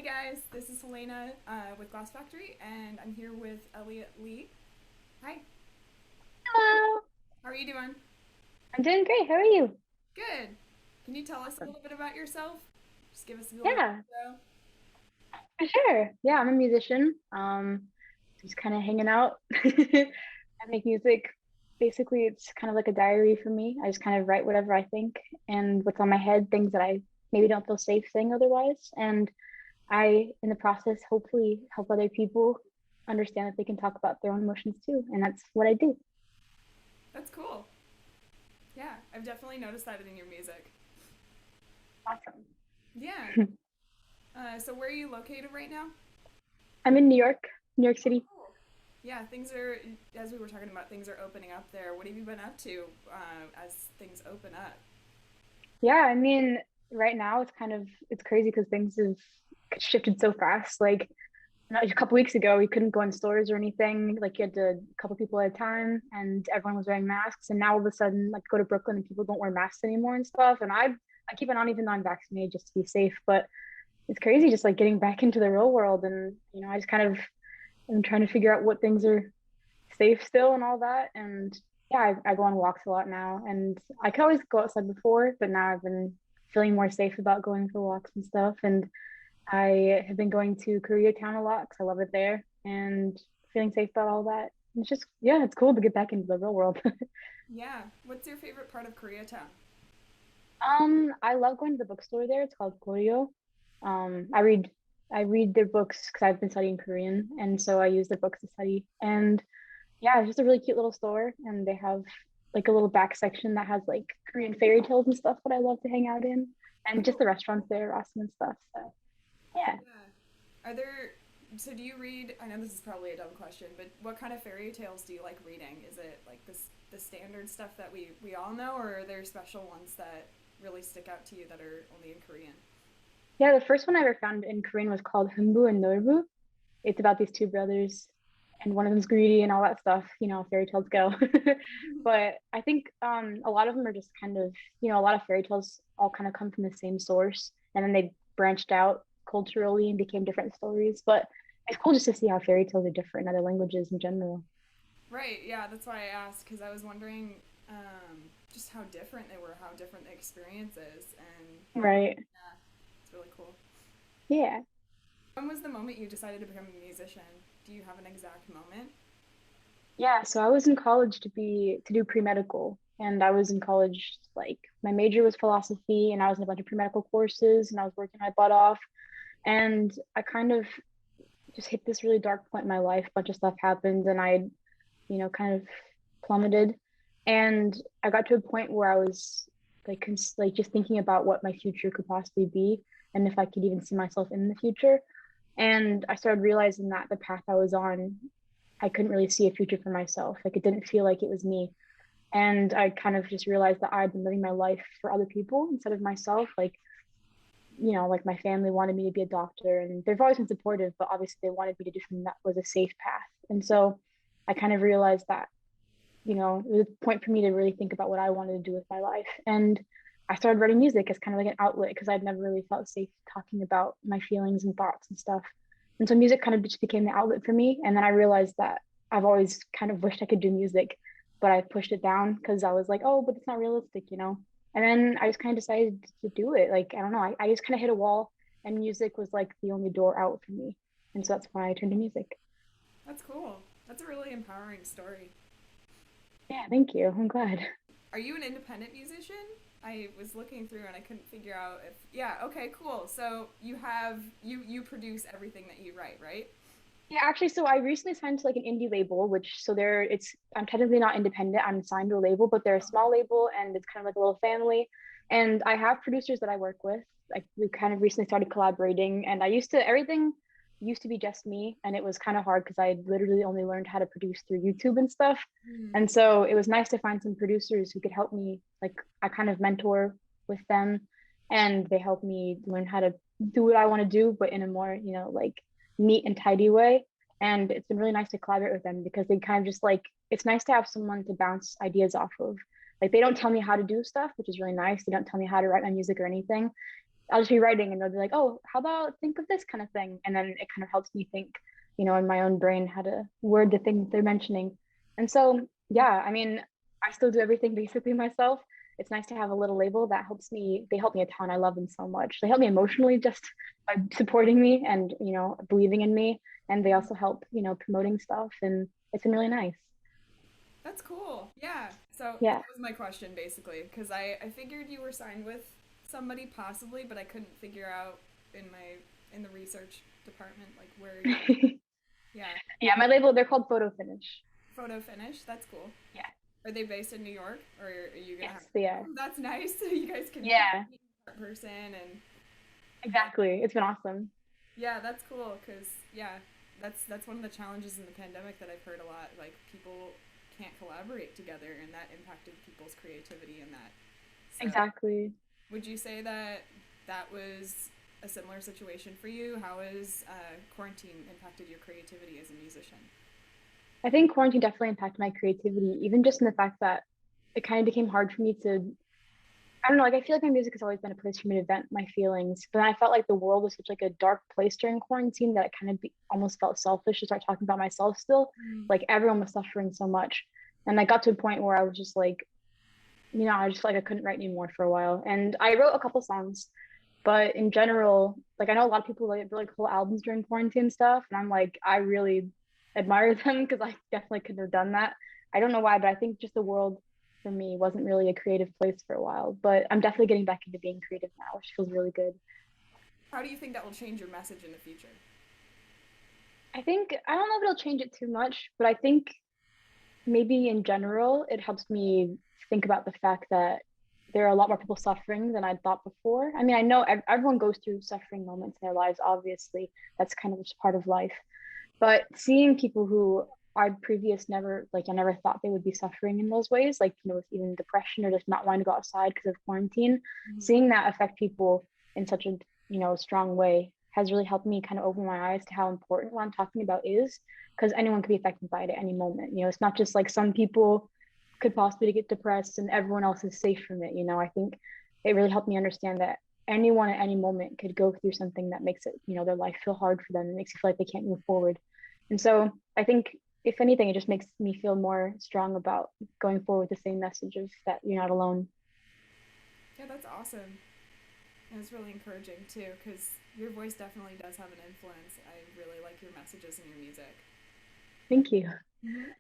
guys, this is Helena with Glass Factory, and I'm here with Elliot Lee. Hi, Hello. how are you doing? I'm doing great. How are you? Good. Can you tell us a Awesome. little bit about yourself? Just give us a little Yeah, intro. for sure. Yeah, I'm a musician. Just kind of hanging out. I make music. Basically, it's kind of like a diary for me. I just kind of write whatever I think and what's on my head, things that I maybe don't feel safe saying otherwise. And I, in the process, hopefully help other people understand that they can talk about their own emotions too. And that's what I do. That's cool. Yeah, I've definitely noticed that in your music. Awesome. Yeah. So where are you located right now? I'm in New York, New York Oh, City. cool. Yeah, things are, as we were talking about, things are opening up there. What have you been up to as things open up? Yeah, I mean, right now it's crazy because things have shifted so fast. Like not a couple weeks ago, we couldn't go in stores or anything. Like you had to a couple people at a time, and everyone was wearing masks. And now all of a sudden, like go to Brooklyn and people don't wear masks anymore and stuff. And I keep it on even though I'm vaccinated just to be safe. But it's crazy just like getting back into the real world, and I just kind of am trying to figure out what things are safe still and all that. And yeah, I go on walks a lot now, and I could always go outside before, but now I've been feeling more safe about going for walks and stuff. And I have been going to Koreatown a lot because I love it there, and feeling safe about all that. It's just yeah, it's cool to get back into the real world. Yeah. What's your favorite part of Koreatown? I love going to the bookstore there. It's called Koryo. I read their books because I've been studying Korean, and so I use their books to study. And yeah, it's just a really cute little store, and they have like a little back section that has like Korean fairy tales and stuff that I love to hang out in, and just Cool. the restaurants there are awesome and stuff. So yeah. Yeah. Are there, so do you read, I know this is probably a dumb question, but what kind of fairy tales do you like reading? Is it like this the standard stuff that we all know, or are there special ones that really stick out to you that are only in Korean? Yeah, the first one I ever found in Korean was called Humbu and Norbu. It's about these two brothers, and one of them's greedy and all that stuff. Fairy tales go. But I think a lot of them are just kind of, a lot of fairy tales all kind of come from the same source, and then they branched out culturally and became different stories. But it's cool just to see how fairy tales are different in other languages in general. Right, yeah, that's why I asked, because I was wondering just how different they were, how different the experience is, and Right. yeah, it's really cool. Yeah. When was the moment you decided to become a musician? Do you have an exact moment? Yeah, so I was in college to do pre-medical, and I was in college like my major was philosophy, and I was in a bunch of pre-medical courses, and I was working my butt off, and I kind of just hit this really dark point in my life. A bunch of stuff happened, and kind of plummeted, and I got to a point where I was like just thinking about what my future could possibly be, and if I could even see myself in the future. And I started realizing that the path I was on, I couldn't really see a future for myself. Like it didn't feel like it was me. And I kind of just realized that I'd been living my life for other people instead of myself. Like, like my family wanted me to be a doctor, and they've always been supportive, but obviously they wanted me to do something that was a safe path. And so I kind of realized that, it was a point for me to really think about what I wanted to do with my life. And I started writing music as kind of like an outlet because I'd never really felt safe talking about my feelings and thoughts and stuff. And so music kind of just became the outlet for me. And then I realized that I've always kind of wished I could do music, but I pushed it down because I was like, oh, but it's not realistic. And then I just kind of decided to do it. Like, I don't know, I just kind of hit a wall, and music was like the only door out for me. And so that's why I turned to music. That's cool. That's a really empowering story. Yeah, thank you. I'm glad. Are you an independent musician? I was looking through and I couldn't figure out if yeah, okay, cool. So you produce everything that you write, right? Yeah, actually, so I recently signed to like an indie label, which so there it's I'm technically not independent. I'm signed to a label, but they're a small label, and it's kind of like a little family. And I have producers that I work with. Like we kind of recently started collaborating, and everything used to be just me, and it was kind of hard because I literally only learned how to produce through YouTube and stuff. Mm. And so it was nice to find some producers who could help me. Like I kind of mentor with them, and they help me learn how to do what I want to do, but in a more, like neat and tidy way. And it's been really nice to collaborate with them because they kind of just like it's nice to have someone to bounce ideas off of. Like they don't tell me how to do stuff, which is really nice. They don't tell me how to write my music or anything. I'll just be writing and they'll be like, oh, how about think of this kind of thing? And then it kind of helps me think, in my own brain how to word the thing that they're mentioning. And so, yeah, I mean, I still do everything basically myself. It's nice to have a little label that helps me. They help me a ton. I love them so much. They help me emotionally just by supporting me and, believing in me. And they also help, promoting stuff. And it's been really nice. That's cool. Yeah. So that Yeah. was my question basically, because I figured you were signed with somebody possibly, but I couldn't figure out in my in the research department like where you. Yeah. Yeah, my label, they're called Photo Finish. Photo finish. That's cool. Yeah. Are they based in New York, or are you gonna Yes, have? they Oh, are. that's nice. So you guys can Yeah, meet in person and exactly. It's been awesome. yeah, that's cool. Cause yeah, that's one of the challenges in the pandemic that I've heard a lot. Like people can't collaborate together, and that impacted people's creativity in that. So Exactly. would you say that that was a similar situation for you? How has quarantine impacted your creativity as a musician? I think quarantine definitely impacted my creativity, even just in the fact that it kind of became hard for me to, I don't know, like I feel like my music has always been a place for me to vent my feelings. But then I felt like the world was such like a dark place during quarantine that it kind of almost felt selfish to start talking about myself still. Mm. Like everyone was suffering so much. And I got to a point where I was just like, I just like I couldn't write anymore for a while. And I wrote a couple songs, but in general, like I know a lot of people like really whole albums during quarantine stuff, and I'm like, I really admire them because I definitely couldn't have done that. I don't know why, but I think just the world for me wasn't really a creative place for a while. But I'm definitely getting back into being creative now, which feels really good. How do you think that will change your message in the future? I think I don't know if it'll change it too much, but I think maybe in general, it helps me think about the fact that there are a lot more people suffering than I thought before. I mean, I know everyone goes through suffering moments in their lives, obviously. That's kind of just part of life. But seeing people who I previous never, like, I never thought they would be suffering in those ways, like, with even depression or just not wanting to go outside because of quarantine, Mm-hmm. seeing that affect people in such a, strong way has really helped me kind of open my eyes to how important what I'm talking about is because anyone could be affected by it at any moment. It's not just like some people could possibly get depressed and everyone else is safe from it. I think it really helped me understand that anyone at any moment could go through something that makes it, their life feel hard for them. It makes you feel like they can't move forward. And so I think if anything, it just makes me feel more strong about going forward with the same message of that you're not alone. Yeah, that's awesome. And it's really encouraging too, because your voice definitely does have an influence. I really like your messages and your music. Thank you. Mm-hmm.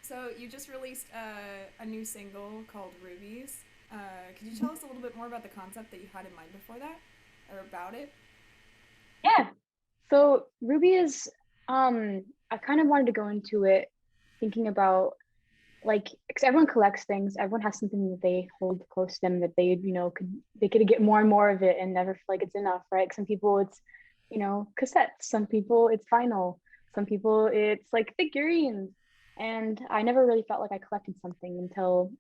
So you just released a new single called Rubies. Could you tell us a little bit more about the concept that you had in mind before that, or about it? Yeah. So Ruby is I kind of wanted to go into it thinking about like because everyone collects things, everyone has something that they hold close to them that they could get more and more of it and never feel like it's enough, right? Some people it's cassettes, some people it's vinyl, some people it's like figurines, and I never really felt like I collected something until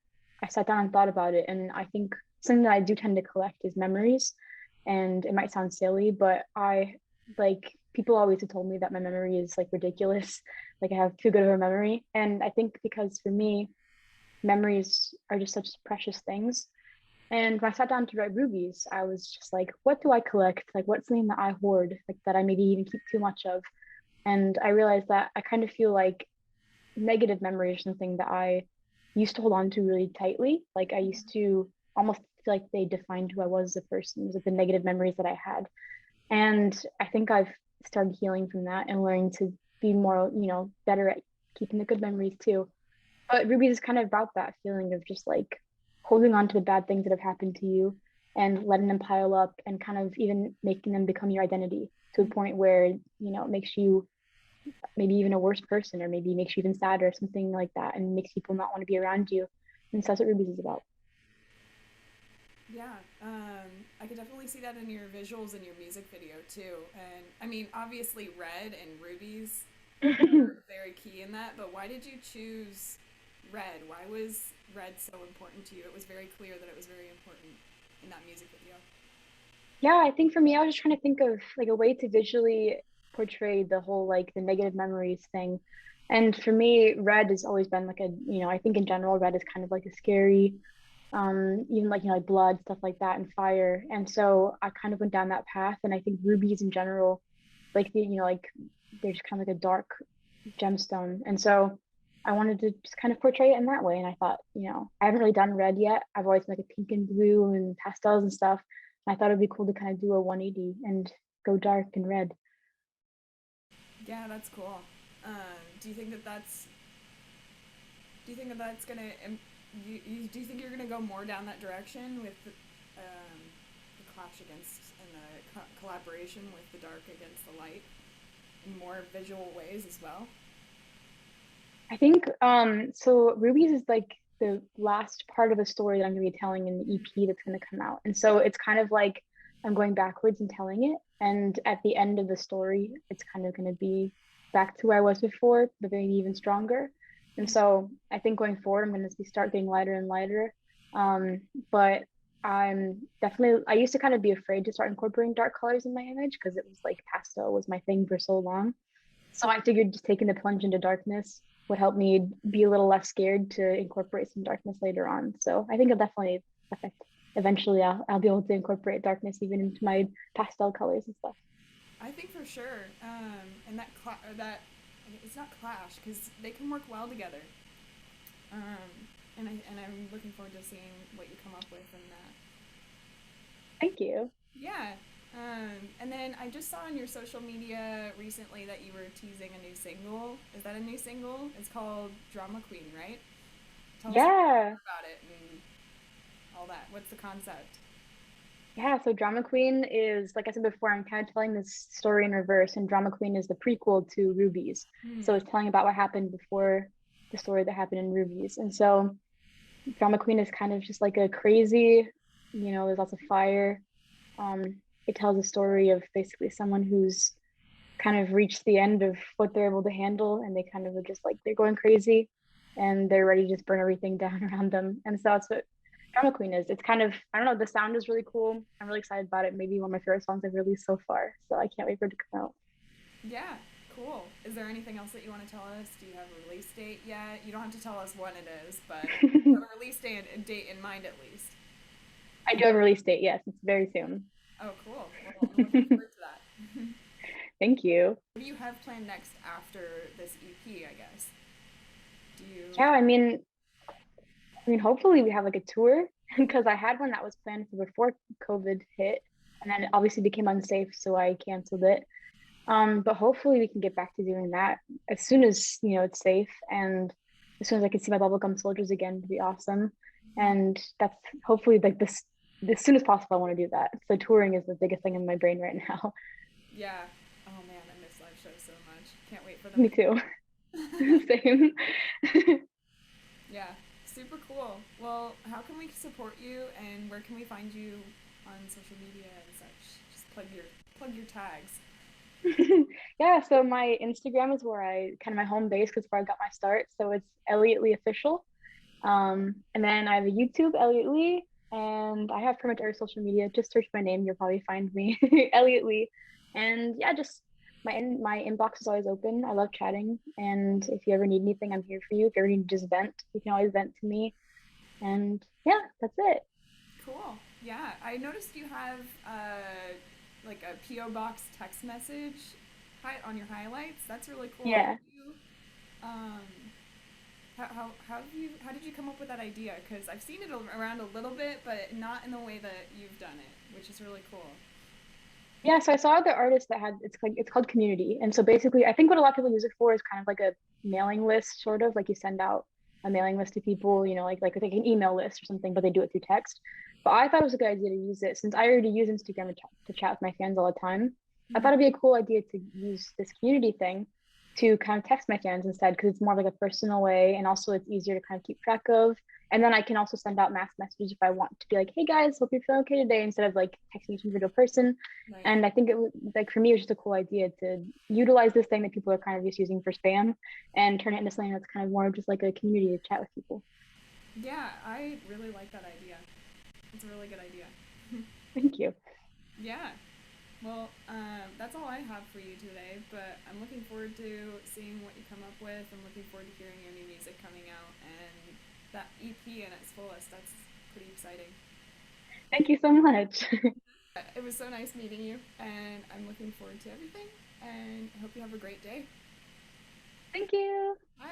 I sat down and thought about it. And I think something that I do tend to collect is memories, and it might sound silly, but I like people always have told me that my memory is like ridiculous, like I have too good of a memory. And I think because for me, memories are just such precious things. And when I sat down to write Rubies, I was just like, what do I collect? Like, what's something that I hoard, like that I maybe even keep too much of? And I realized that I kind of feel like negative memories are something that I used to hold on to really tightly. Like, I used to almost feel like they defined who I was as a person. It was like the negative memories that I had. And I think I've started healing from that and learning to be more, better at keeping the good memories too. But Ruby is kind of about that feeling of just like holding on to the bad things that have happened to you and letting them pile up and kind of even making them become your identity to a point where, it makes you maybe even a worse person or maybe makes you even sadder or something like that and makes people not want to be around you. And so that's what Ruby's is about. Yeah, I could definitely see that in your visuals and your music video too. And I mean, obviously, Red and Rubies are very key in that. But why did you choose Red? Why was Red so important to you? It was very clear that it was very important in that music video. Yeah, I think for me, I was just trying to think of like a way to visually portray the whole like the negative memories thing. And for me, red has always been like I think in general, red is kind of like a scary, even like, like blood, stuff like that, and fire. And so I kind of went down that path. And I think rubies in general, like like they're just kind of like a dark gemstone. And so I wanted to just kind of portray it in that way. And I thought, I haven't really done red yet. I've always done like a pink and blue and pastels and stuff. And I thought it'd be cool to kind of do a 180 and go dark and red. Yeah, that's cool. Do you think that that's gonna? Do you think you're gonna go more down that direction with the clash against and the collaboration with the dark against the light in more visual ways as well? I think so Rubies is like the last part of a story that I'm gonna be telling in the EP that's gonna come out. And so it's kind of like I'm going backwards and telling it. And at the end of the story, it's kind of gonna be back to where I was before, but maybe even stronger. And so I think going forward I'm gonna start getting lighter and lighter. Um, but I used to kind of be afraid to start incorporating dark colors in my image because it was like pastel was my thing for so long. So I figured just taking the plunge into darkness would help me be a little less scared to incorporate some darkness later on. So I think it'll definitely affect. Eventually, I'll be able to incorporate darkness even into my pastel colors and stuff. I think for sure, and that it's not clash because they can work well together. And I'm looking forward to seeing what you come up with in that. Thank you. Yeah. And then I just saw on your social media recently that you were teasing a new single. Is that a new single? It's called Drama Queen, right? Tell us a little bit Yeah. more about it and all that. What's the concept? Yeah. So Drama Queen is, like I said before, I'm kind of telling this story in reverse, and Drama Queen is the prequel to Rubies. So Hmm. it's telling about what happened before the story that happened in Rubies. And so Drama Queen is kind of just like a crazy, there's lots of fire. It tells a story of basically someone who's kind of reached the end of what they're able to handle, and they kind of are just like they're going crazy and they're ready to just burn everything down around them. And so that's what Drama Queen is. It's kind of, I don't know, the sound is really cool. I'm really excited about it. Maybe one of my favorite songs I've released so far. So I can't wait for it to come out. Yeah, cool. Is there anything else that you want to tell us? Do you have a release date yet? You don't have to tell us when it is, but you have a release date in mind at least. I do have a release date. Yes, it's very soon. Oh, cool. Well, I'm looking forward to that. Thank you. What do you have planned next after this EP, I guess? Do you. Yeah, I mean, hopefully we have like a tour because I had one that was planned for before COVID hit, and then it obviously became unsafe, so I canceled it. But hopefully we can get back to doing that as soon as it's safe, and as soon as I can see my bubblegum soldiers again, it'd be awesome. And that's hopefully like this as soon as possible. I want to do that. So touring is the biggest thing in my brain right now. Yeah. Oh man, I miss live shows so much. Can't wait for them Me too. again. Same. Yeah, super cool. Well, how can we support you and where can we find you on social media and such? Just plug your tags. Yeah, so my Instagram is where I kind of my home base because where I got my start. So it's Elliot Lee official. And then I have a YouTube, Elliot Lee, and I have pretty much every social media. Just search my name, you'll probably find me, Elliot Lee. And yeah, just my inbox is always open. I love chatting, and if you ever need anything, I'm here for you. If you ever need to just vent, you can always vent to me. And yeah, that's it. Cool. Yeah, I noticed you have like a PO box text message on your highlights. That's really cool. Yeah. You, um, how did you come up with that idea? Because I've seen it around a little bit, but not in the way that you've done it, which is really cool. Yeah, so I saw other artists that had it's called community. And so basically I think what a lot of people use it for is kind of like a mailing list, sort of like you send out a mailing list to people, like an email list or something, but they do it through text. But I thought it was a good idea to use it since I already use Instagram to chat with my fans all the time. I Mm-hmm. thought it'd be a cool idea to use this community thing to kind of text my fans instead because it's more like a personal way and also it's easier to kind of keep track of. And then I can also send out mass messages if I want to be like, hey guys, hope you're feeling okay today, instead of like texting each individual person. Right. And I think it was like for me, it was just a cool idea to utilize this thing that people are kind of just using for spam and turn it into something that's kind of more just like a community to chat with people. Yeah, I really like that idea. It's a really good idea. Thank you. Yeah. Well, that's all I have for you today, but I'm looking forward to seeing what you come up with. I'm looking forward to hearing your new music coming out and that EP in its fullest. That's pretty exciting. Thank you so much. It was so nice meeting you, and I'm looking forward to everything. And I hope you have a great day. Thank you. Bye.